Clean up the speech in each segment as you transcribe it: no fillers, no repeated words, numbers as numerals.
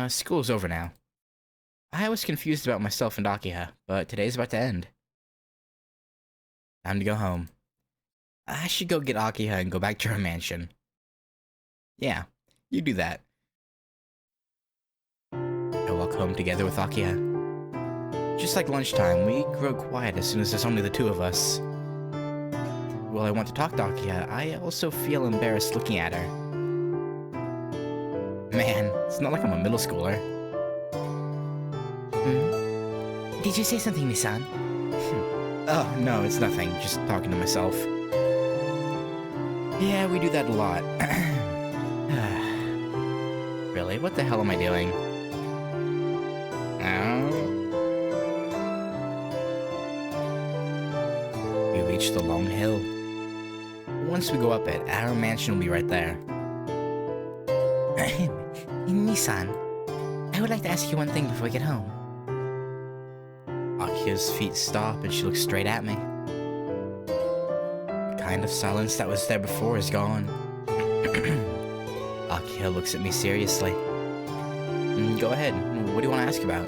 School's over now. I was confused about myself and Akiha, but today's about to end. Time to go home. I should go get Akiha and go back to her mansion. Yeah, you do that. I walk home together with Akiha. Just like lunchtime, we grow quiet as soon as there's only the two of us. While I want to talk to Akiha, I also feel embarrassed looking at her. Man, it's not like I'm a middle schooler. Did you say something, Nissan? Oh, no, it's nothing. Just talking to myself. Yeah, we do that a lot. Really? What the hell am I doing? We reach the long hill. Once we go up it, our mansion will be right there. Nissan, I would like to ask you one thing before we get home. Akiha's feet stop and she looks straight at me. The kind of silence that was there before is gone. Akiha looks at me seriously. Go ahead, what do you want to ask about?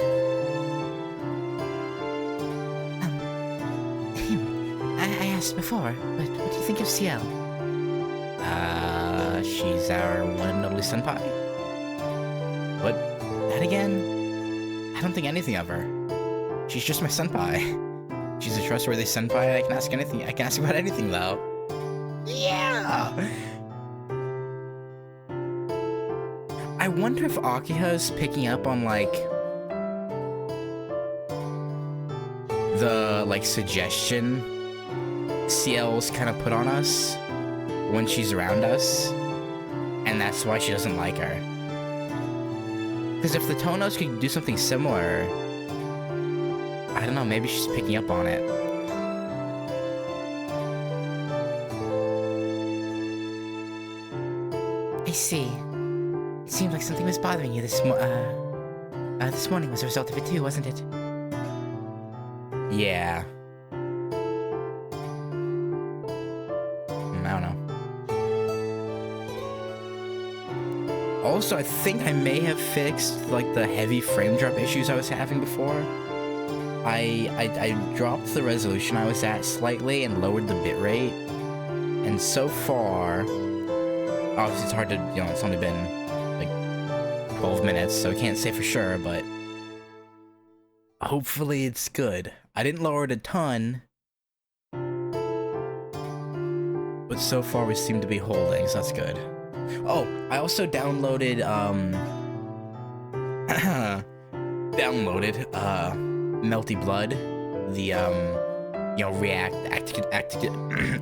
I asked before, but what do you think of Ciel? She's our one and only senpai. What? That again? I don't think anything of her. She's just my senpai. She's a trustworthy senpai. I can ask anything. I can ask about anything, though. Yeah! I wonder if Akiha's picking up on, like, the, like, suggestion Ciel's kind of put on us when she's around us, and that's why she doesn't like her. Because if the Tonos could do something similar, I don't know, maybe she's picking up on it. I see. It seemed like something was bothering you this morning was a result of it too, wasn't it? Yeah. I don't know. Also, I think I may have fixed, like, the heavy frame drop issues I was having before. I dropped the resolution I was at slightly and lowered the bitrate. And so far, obviously it's hard to, you know, it's only been, like, 12 minutes, so I can't say for sure, but hopefully it's good. I didn't lower it a ton, but so far we seem to be holding, so that's good. Oh, I also downloaded, Melty Blood, the, you know, React,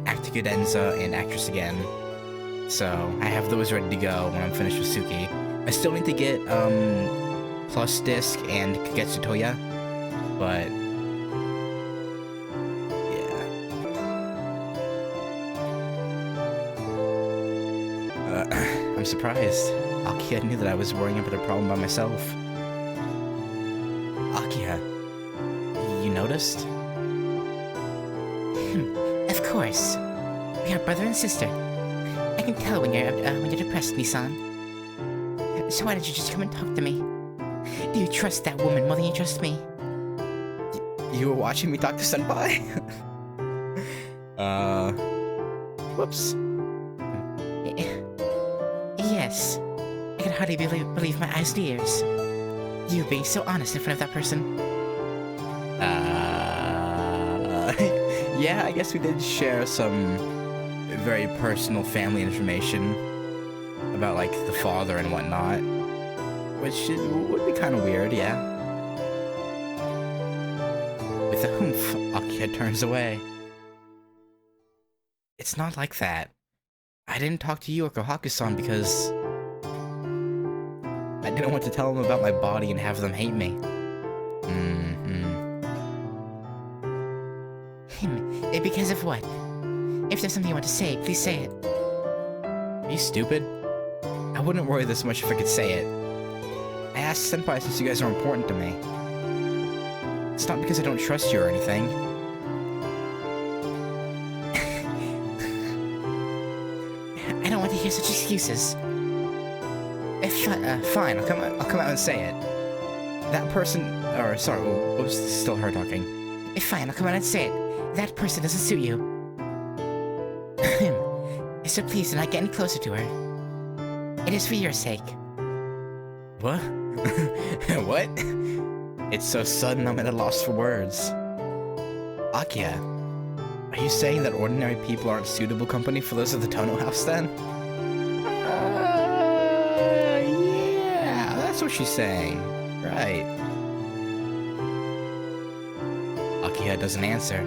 Acticadenza, and Actress Again. So, I have those ready to go when I'm finished with Suki. I still need to get, Plus Disc and Kagetsu Toya, but I'm surprised. Akiha knew that I was worrying about a problem by myself. Akiha, you noticed? Of course. We are brother and sister. I can tell when you're depressed, Nissan. So why don't you just come and talk to me? Do you trust that woman more than you trust me? You were watching me talk to Senpai? Whoops. Yes. I can hardly believe my eyes and ears. You being so honest in front of that person. Yeah, I guess we did share some very personal family information about, like, the father and whatnot, which would be kind of weird, yeah. With a oomph, Akiha turns away. It's not like that. I didn't talk to you or Kohaku-san because I didn't want to tell them about my body and have them hate me. Because of what? If there's something you want to say, please say it. Are you stupid? I wouldn't worry this much if I could say it. I asked Senpai since you guys are important to me. It's not because I don't trust you or anything. I don't want to hear such excuses. If Fine, I'll come out and say it. That person, or sorry, it was still her talking. Fine, I'll come out and say it. That person doesn't suit you. So please do not get any closer to her. It is for your sake. What? What? It's so sudden I'm at a loss for words. Akiha, are you saying that ordinary people aren't suitable company for those of the Tono house then? Yeah, that's what she's saying. Right. Akiha doesn't answer.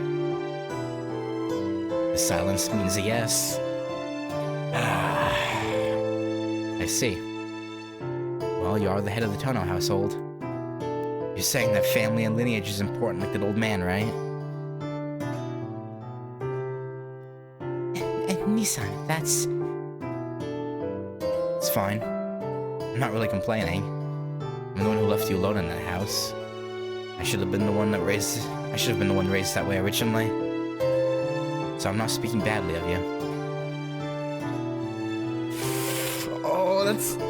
The silence means a yes. I see. Well, you are the head of the Tono household. You're saying that family and lineage is important like that old man, right? Nissan, that's... It's fine. I'm not really complaining. I'm the one who left you alone in that house. I should have been the one raised that way originally. So I'm not speaking badly of you.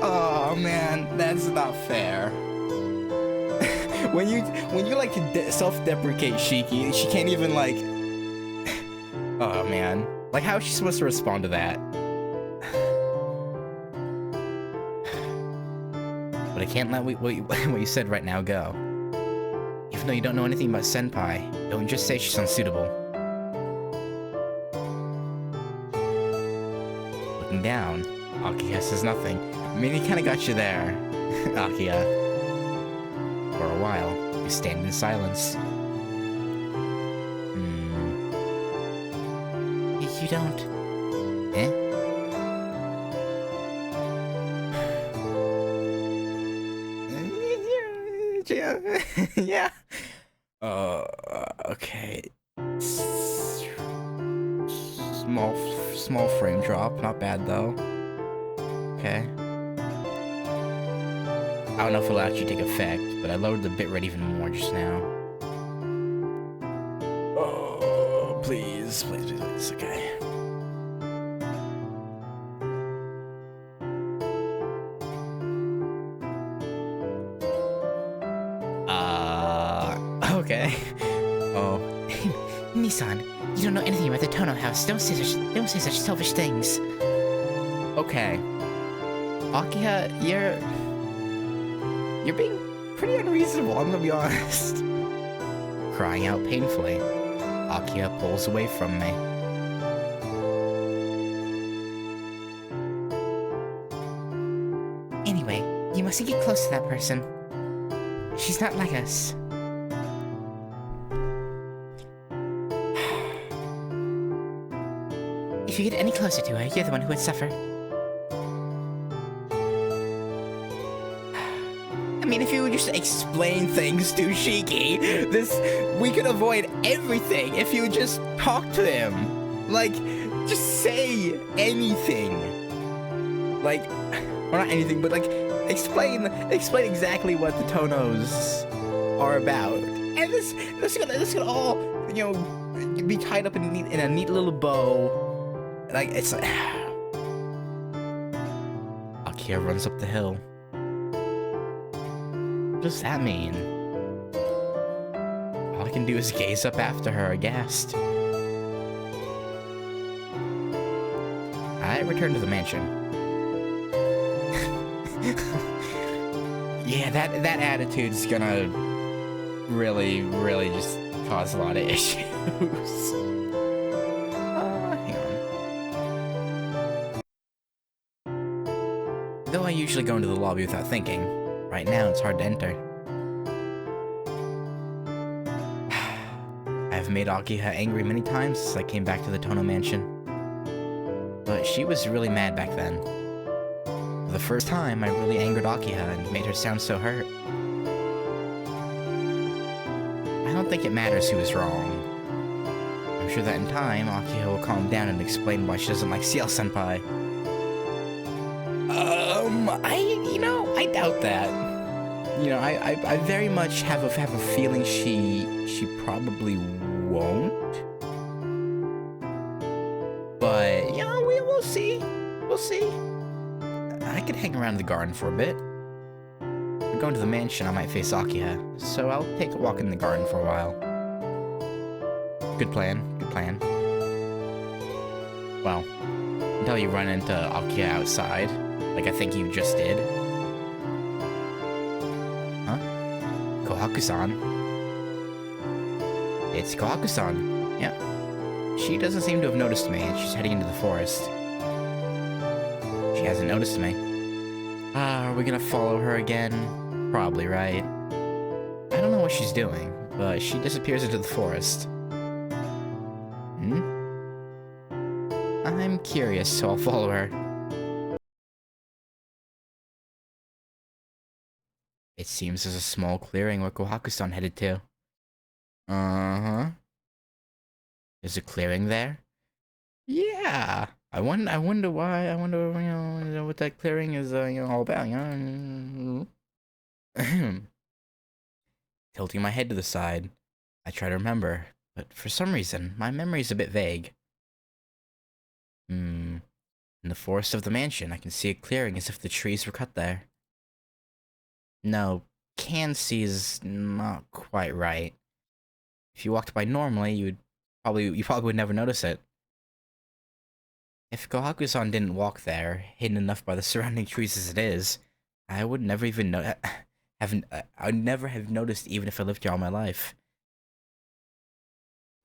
Oh man, that's not fair. when you like self-deprecate Shiki, she can't even like. Oh man, like how is she supposed to respond to that? But I can't let what you said right now go. Even though you don't know anything about Senpai, don't just say she's unsuitable. Looking down, Akiha says nothing. I mean, he kind of got you there, Akiha. For a while, you stand in silence. You don't... Eh? Yeah. Okay. Small frame drop, not bad though. Okay. I don't know if it'll actually take effect, but I lowered the bitrate even more just now. Oh, please, okay. Okay. Oh. Nissan, you don't know anything about the Tono house. Don't say such selfish things. Okay. Akiha, you're being pretty unreasonable, I'm gonna be honest. Crying out painfully, Akiha pulls away from me. Anyway, you mustn't get close to that person. She's not like us. If you get any closer to her, you're the one who would suffer. I mean, if you would just explain things to Shiki, we could avoid everything if you would just talk to him. Like, just say anything. Like, or not anything, but like, explain exactly what the Tonos are about. And this could all, you know, be tied up in a neat little bow. Like, it's like... Akiha runs up the hill. What does that mean? All I can do is gaze up after her, aghast. I return to the mansion. Yeah, that attitude's gonna really just cause a lot of issues. Though I usually go into the lobby without thinking, right now it's hard to enter. I've made Akiha angry many times since I came back to the Tono mansion. But she was really mad back then. For the first time, I really angered Akiha and made her sound so hurt. I don't think it matters who is wrong. I'm sure that in time, Akiha will calm down and explain why she doesn't like CL-senpai. I doubt that. You know, I very much have a feeling she probably won't. But, you know, we'll see. We'll see. I could hang around the garden for a bit. If we're going to the mansion, I might face Akiha, so I'll take a walk in the garden for a while. Good plan, good plan. Well, until you run into Akiha outside, like I think you just did. Huh? Kohaku-san? It's Kohaku-san. Yeah. She doesn't seem to have noticed me, and she's heading into the forest. She hasn't noticed me. Are we gonna follow her again? Probably, right? I don't know what she's doing, but she disappears into the forest. I'm curious, so I'll follow her. It seems there's a small clearing where Kohaku-san headed to. Uh-huh. There's a clearing there? Yeah. I wonder why. I wonder, you know what that clearing is, all about, you know? Tilting my head to the side, I try to remember, but for some reason, my memory's a bit vague. In the forest of the mansion, I can see a clearing as if the trees were cut there. No, can see is not quite right. If you walked by normally, you probably would never notice it. If Kohaku-san didn't walk there, hidden enough by the surrounding trees as it is, I would never even know. I would never have noticed, even if I lived here all my life.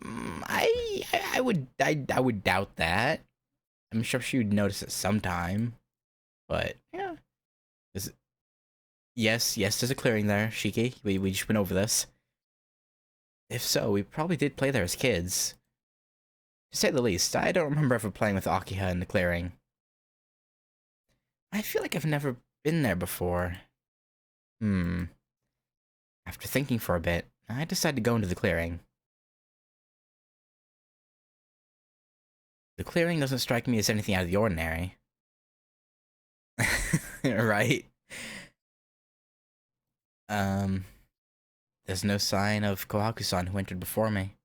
I would doubt that. I'm sure she would notice it sometime, but yeah. Yes, there's a clearing there, Shiki. We just went over this. If so, we probably did play there as kids. To say the least, I don't remember ever playing with Akiha in the clearing. I feel like I've never been there before. After thinking for a bit, I decided to go into the clearing. The clearing doesn't strike me as anything out of the ordinary. Right? There's no sign of Kohaku-san who entered before me.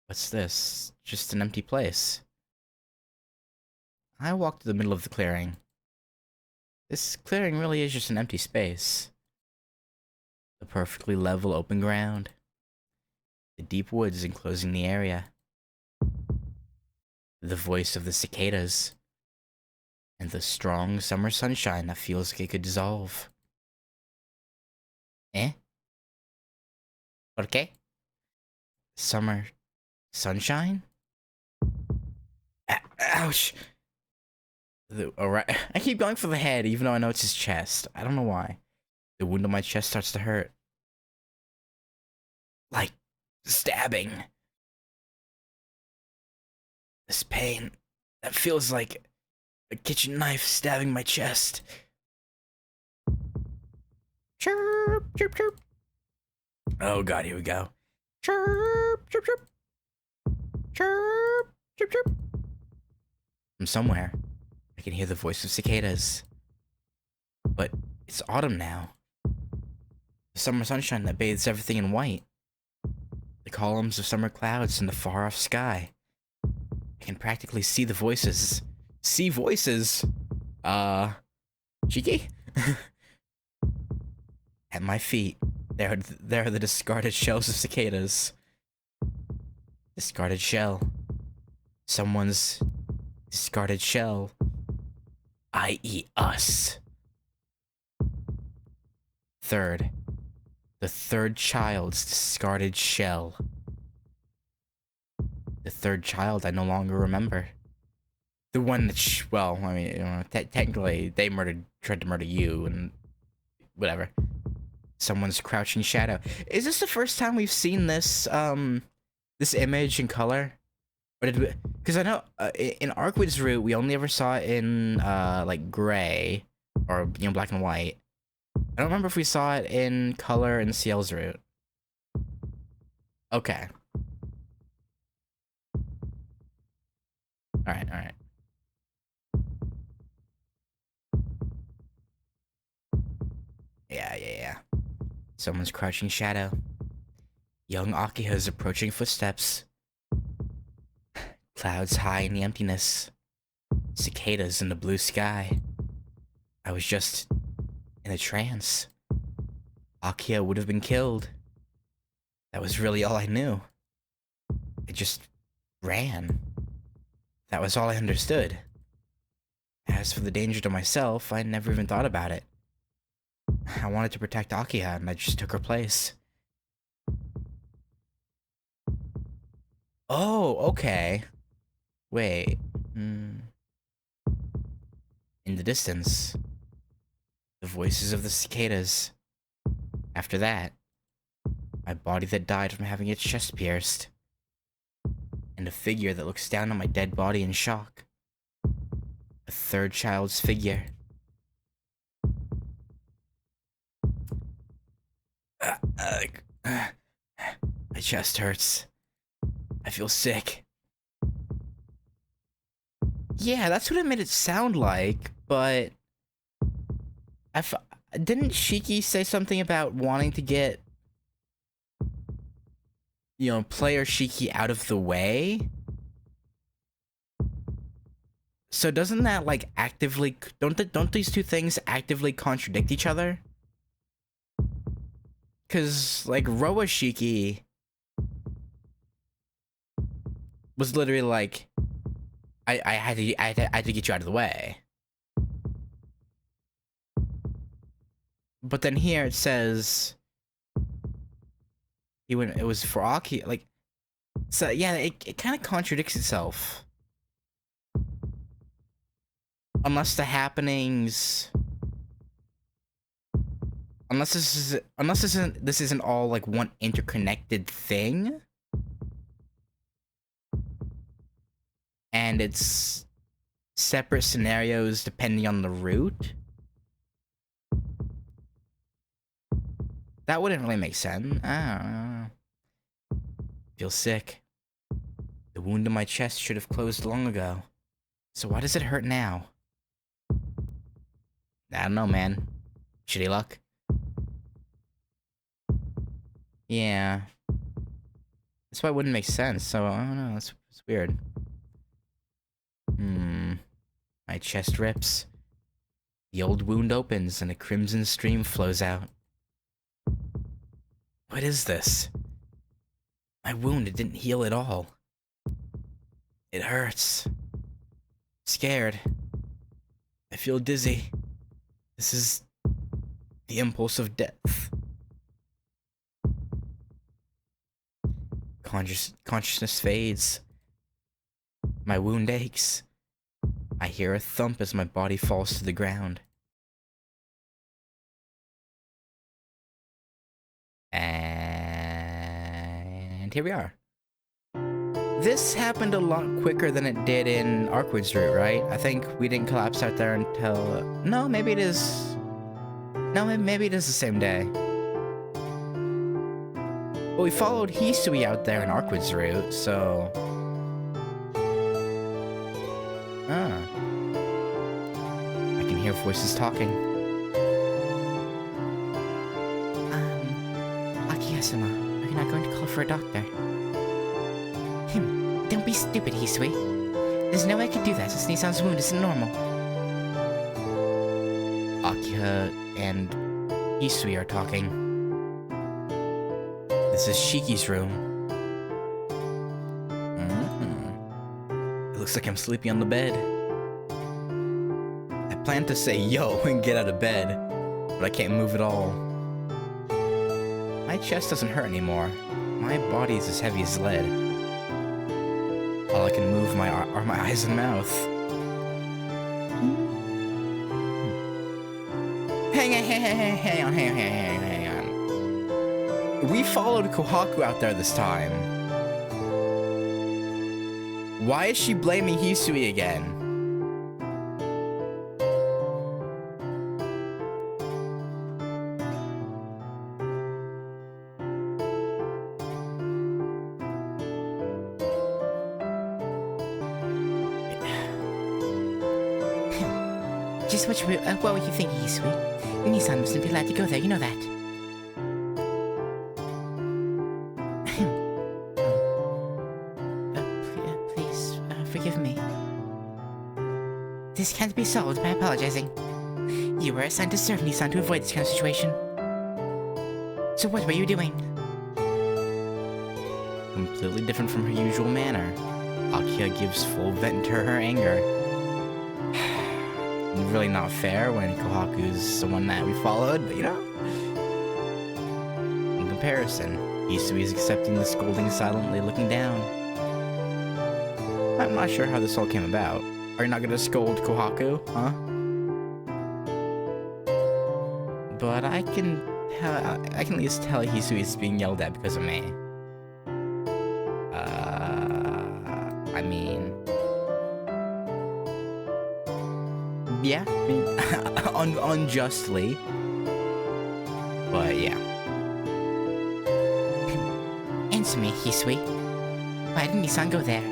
What's this? Just an empty place. I walked to the middle of the clearing. This clearing really is just an empty space. The perfectly level open ground. The deep woods enclosing the area. The voice of the cicadas. And the strong summer sunshine that feels like it could dissolve. Eh? Okay. Summer sunshine? Ouch! Alright, I keep going for the head even though I know it's his chest. I don't know why. The wound on my chest starts to hurt. Like stabbing. This pain that feels like a kitchen knife stabbing my chest. Chirp, chirp, chirp. Oh god, here we go. Chirp, chirp, chirp. Chirp, chirp, chirp. From somewhere, I can hear the voice of cicadas. But it's autumn now. The summer sunshine that bathes everything in white. The columns of summer clouds in the far-off sky. I can practically see the voices. See voices? Cheeky? At my feet, there are the discarded shells of cicadas. Discarded shell. Someone's discarded shell. I.e. us. Third. The third child's discarded shell. The third child I no longer remember. The one that, well, I mean, you know, technically they tried to murder you and whatever. Someone's crouching shadow. Is this the first time we've seen this, this image in color? Or did we, because I know, in Arcwood's route, we only ever saw it in, like, gray, or, you know, black and white. I don't remember if we saw it in color in Ciel's route. Okay. Alright. Yeah. Someone's crouching shadow. Young Akiha's approaching footsteps. Clouds high in the emptiness. cicadas in the blue sky. I was just in a trance. Akiha would have been killed. That was really all I knew. I just ran. That was all I understood. As for the danger to myself, I never even thought about it. I wanted to protect Akiha, and I just took her place. Oh, okay. Wait. In the distance, the voices of the cicadas. After that, my body that died from having its chest pierced. And a figure that looks down on my dead body in shock. A third child's figure. My chest hurts. I feel sick. Yeah, that's what it made it sound like, but... Didn't Shiki say something about wanting to get... you know, player Shiki out of the way? So doesn't that, like, actively... Don't these two things actively contradict each other? Because, like, Roa Shiki... was literally like... I had to get you out of the way. But then here it says... it was for Aki, like... So, yeah, it kind of contradicts itself. Unless the happenings... Unless this isn't all, like, one interconnected thing. And it's separate scenarios depending on the route. That wouldn't really make sense. I don't know. Feel sick. The wound in my chest should have closed long ago. So why does it hurt now? I don't know, man. Shitty luck. Yeah. That's why it wouldn't make sense, so I don't know, it's weird. My chest rips. The old wound opens and a crimson stream flows out. What is this? My wound, it didn't heal at all. It hurts. Scared. I feel dizzy. This is the impulse of death. Consciousness fades. My wound aches. I hear a thump as my body falls to the ground. And here we are. This happened a lot quicker than it did in Arkwood's route, right? I think we didn't collapse out there until... No, maybe it is... No, maybe it is the same day. But we followed Hisui out there in Arkwood's route, so... Ah. I can hear voices talking. Akiha-sama, are you not going to call for a doctor? Don't be stupid, Hisui. There's no way I could do that since Nisan's wound isn't normal. Akiha and Hisui are talking. This is Shiki's room. It looks like I'm sleeping on the bed. I plan to say yo and get out of bed, but I can't move at all. My chest doesn't hurt anymore. My body is as heavy as lead. All I can move are my eyes and mouth. Hang on. We followed Kohaku out there this time. Why is she blaming Hisui again? Just what were you thinking, Hisui? Nisan mustn't be allowed to go there, you know that. Please, forgive me. solved by apologizing. You were assigned to serve Nissan to avoid this kind of situation. So what were you doing? Completely different from her usual manner. Akiha gives full vent to her anger. Really not fair when Kohaku's the one that we followed, but you know. In comparison, Hisui is accepting the scolding silently, looking down. I'm not sure how this all came about. Are you not gonna scold Kohaku, huh? But I can at least tell Hisui is being yelled at because of me. I mean... Yeah, I mean, unjustly. But yeah. Answer me, Hisui. Why didn't Nissan go there?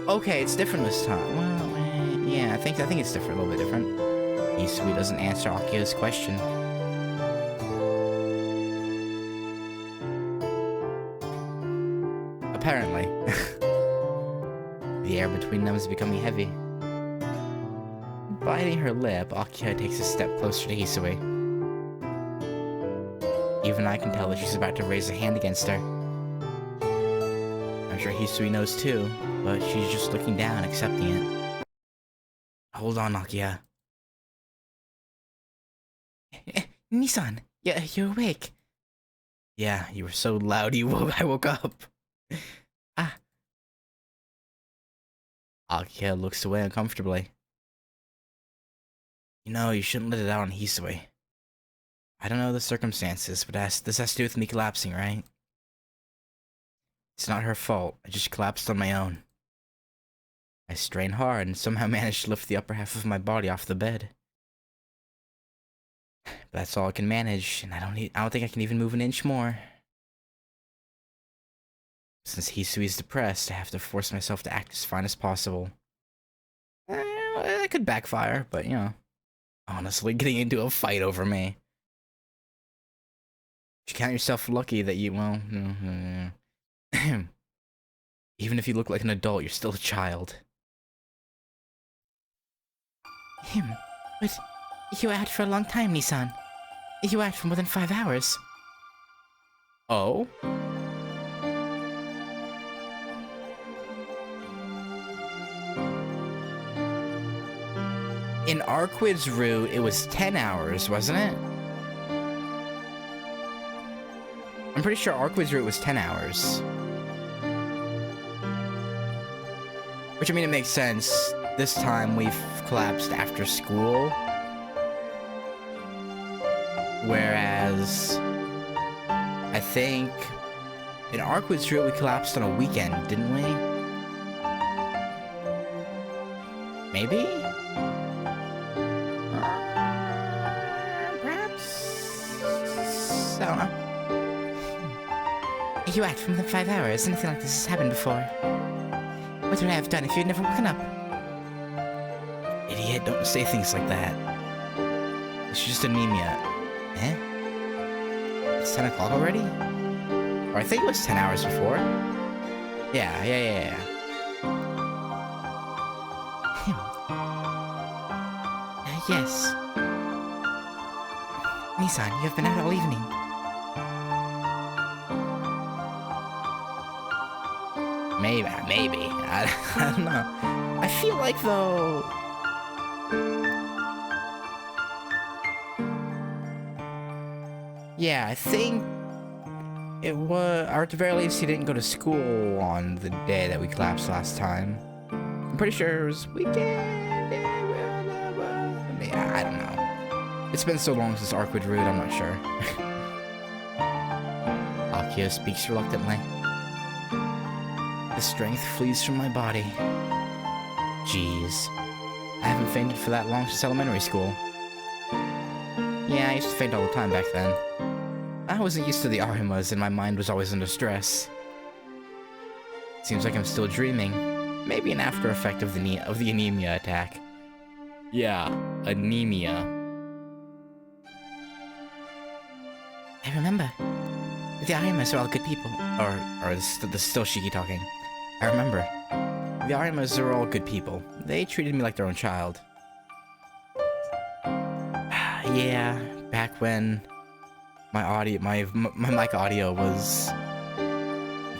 Okay, it's different this time. Well, yeah, I think it's different, a little bit different. Hisui doesn't answer Akiha's question. Apparently. The air between them is becoming heavy. Biting her lip, Akiha takes a step closer to Hisui. Even I can tell that she's about to raise a hand against her. I'm sure Hisui knows too, but she's just looking down, accepting it. Hold on, Akiha. Nissan, you're awake. Yeah, you were so loud I woke up. Ah. Akiha looks away uncomfortably. You know, you shouldn't let it out on Hisui. I don't know the circumstances, but this has to do with me collapsing, right? It's not her fault. I just collapsed on my own. I strained hard and somehow managed to lift the upper half of my body off the bed. But that's all I can manage, and I don't think I can even move an inch more. Since Hisui's depressed, I have to force myself to act as fine as possible. It could backfire, but you know. Honestly, getting into a fight over me. You count yourself lucky that you, well, even if you look like an adult, you're still a child. But you were out for a long time, Nissan. You were out for more than 5 hours. Oh? In Arquid's route, it was 10 hours, wasn't it? I'm pretty sure Arquid's route was 10 hours. Which, I mean, it makes sense. This time we've collapsed after school. Whereas, I think in Arquid's route we collapsed on a weekend, didn't we? Maybe? Perhaps? I don't know. You act for more than 5 hours. Anything like this has happened before. What would I have done if you'd never woken up? Idiot, don't say things like that. It's just anemia. Eh? It's 10 o'clock already? Or I think it was 10 hours before. Yeah. Yes. Nissan, you have been out all evening. Maybe. I don't know. I feel like, though... Yeah, I think... It was... Or at the very least, he didn't go to school on the day that we collapsed last time. I'm pretty sure it was weekend. Yeah, I don't know. It's been so long since Arquid Route, I'm not sure. Akiha speaks reluctantly. The strength flees from my body. Jeez. I haven't fainted for that long since elementary school. Yeah, I used to faint all the time back then. I wasn't used to the Arimas and my mind was always under stress. Seems like I'm still dreaming. Maybe an after effect of the anemia attack. Yeah, anemia. I remember. The Arimas are all good people. Or the still Shiki talking. I remember. The Arimas are all good people. They treated me like their own child. Yeah, back when my audio, my mic audio was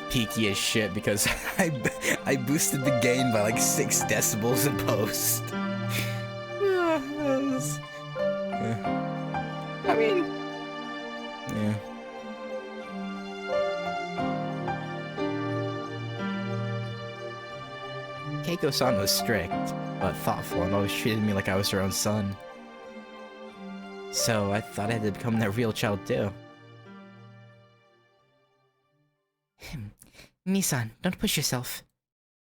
peaky as shit because I boosted the gain by like 6 decibels in post. I mean, yeah. Keiko-san was strict, but thoughtful and always treated me like I was her own son. So I thought I had to become their real child too. Nissan, don't push yourself.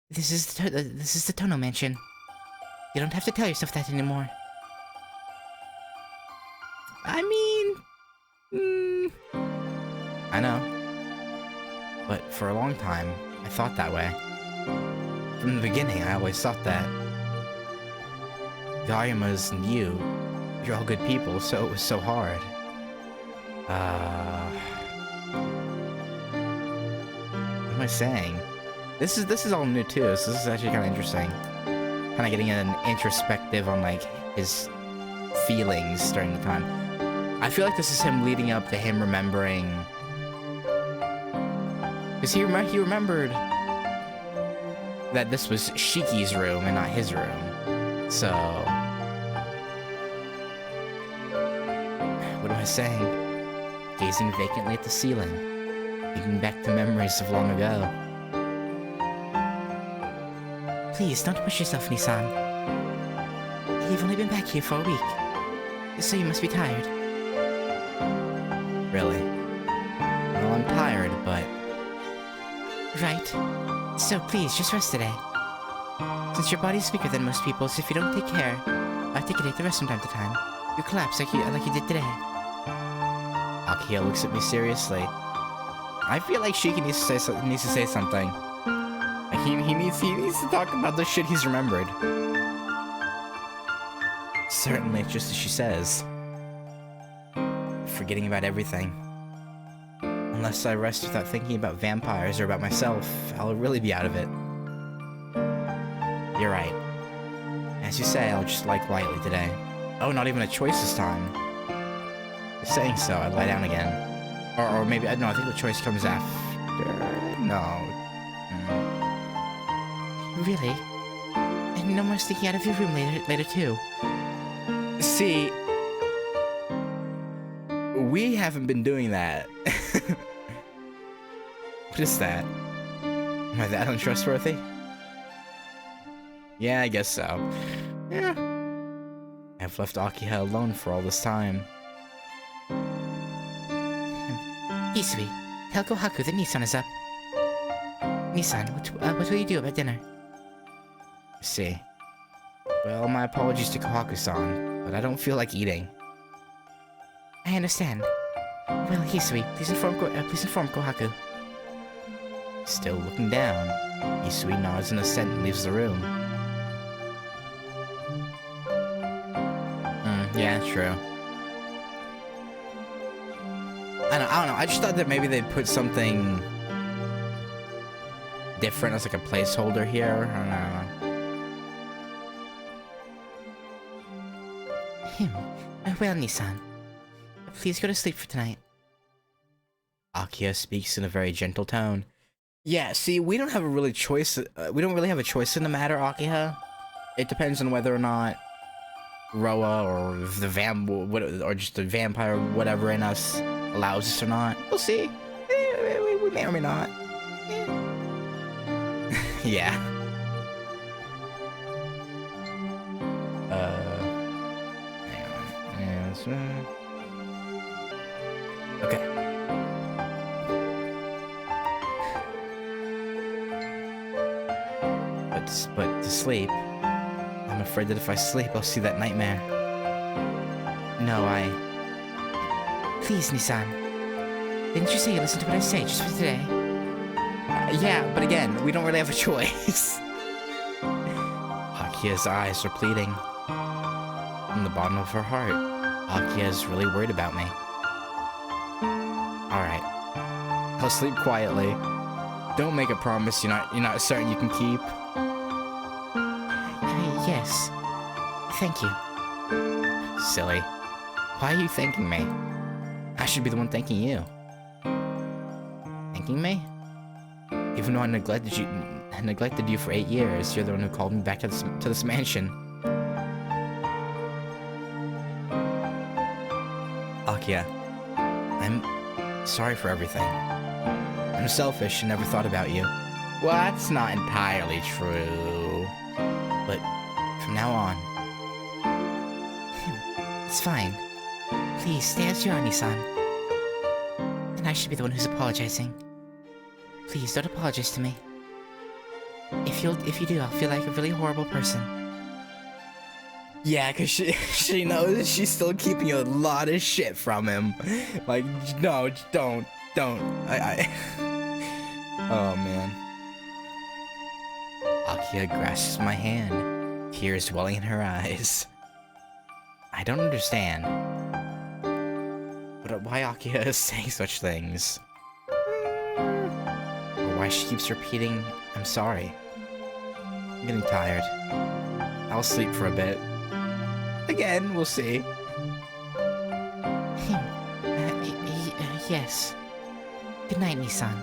This is the Tono Mansion. You don't have to tell yourself that anymore. I mean, I know. But for a long time, I thought that way. From the beginning, I always thought that. The Ayamas and you're all good people, so it was so hard. What am I saying? This is all new too, so this is actually kind of interesting. Kind of getting an introspective on like his feelings during the time. I feel like this is him leading up to him remembering, because he remembered that this was Shiki's room and not his room. So what am I saying? Gazing vacantly at the ceiling, thinking back to memories of long ago. Please, don't push yourself, Nissan. You've only been back here for a week, so you must be tired. Really? Well, I'm tired, but... Right. So please, just rest today. Since your body's weaker than most people's, if you don't take care, take a day to rest from time to time, you collapse like you did today. Akiha looks at me seriously. I feel like Shiki needs to say something. Like he needs to talk about the shit he's remembered. Certainly, just as she says. Forgetting about everything. Unless I rest without thinking about vampires or about myself, I'll really be out of it. You're right. As you say, I'll just lie quietly today. Oh, not even a choice this time. Saying so, I'd lie down again. Or maybe, no, I think the choice comes after... No. Really? And no more sneaking out of your room later too? See... We haven't been doing that. What is that? Am I that untrustworthy? Yeah, I guess so. Yeah. I've left Akiha alone for all this time. Isui, tell Kohaku that Nissan is up. Nissan, what will you do about dinner? I see. Well, my apologies to Kohaku-san, but I don't feel like eating. I understand. Well, Hisui, please inform Kohaku. Still looking down, Hisui nods in assent and leaves the room. Yeah, true. I don't know, I just thought that maybe they'd put something different as like a placeholder here. I don't know. Well, Nissan, please go to sleep for tonight. Akiha speaks in a very gentle tone. Yeah, see, we don't have a really choice. We don't really have a choice in the matter, Akiha. It depends on whether or not Roa or or just the vampire or whatever in us allows us or not. We'll see. We may or may not. Yeah. Hang on. Okay. But to sleep, I'm afraid that if I sleep, I'll see that nightmare. No, Please, Nissan. Didn't you say you listened to what I say just for today? Yeah, but again, we don't really have a choice. Akiha's eyes are pleading. From the bottom of her heart, Akiha's really worried about me. Alright. I'll sleep quietly. Don't make a promise you're not certain you can keep. Yes. Thank you. Silly. Why are you thanking me? I should be the one thanking you. Thanking me? Even though I neglected you for 8 years, you're the one who called me back to this mansion. Akiha, I'm sorry for everything. I'm selfish and never thought about you. Well, that's not entirely true. But from now on... It's fine. Please, stay as you are, Nissan. And I should be the one who's apologizing. Please, don't apologize to me. If you do, I'll feel like a really horrible person. Yeah, cause she knows she's still keeping a lot of shit from him. Like, no, don't. Oh man. Akiha grasps my hand, tears welling in her eyes. I don't understand. But why Akiha is saying such things? Or why she keeps repeating, I'm sorry. I'm getting tired. I'll sleep for a bit. Again, we'll see. Yes. Good night, Nissan.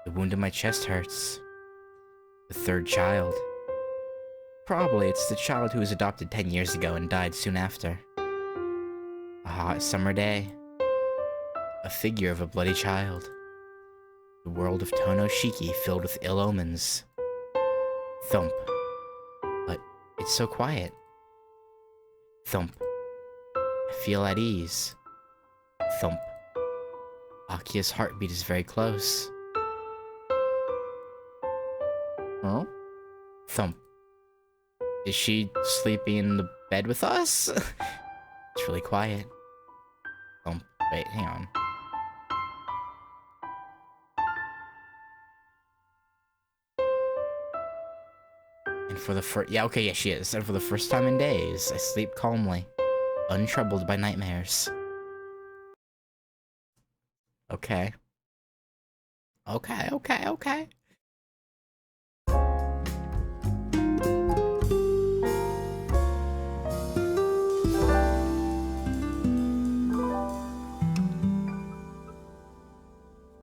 The wound in my chest hurts. The third child. Probably it's the child who was adopted 10 years ago and died soon after. A hot summer day. A figure of a bloody child. The world of Tonoshiki filled with ill omens. Thump. But it's so quiet. Thump. I feel at ease. Thump. Akiha's heartbeat is very close. Huh? Thump. Is she sleeping in the bed with us? It's really quiet. Thump. Wait, hang on. And for the first... Yeah, okay, yeah, she is. And for the first time in days, I sleep calmly, untroubled by nightmares. Okay. Okay.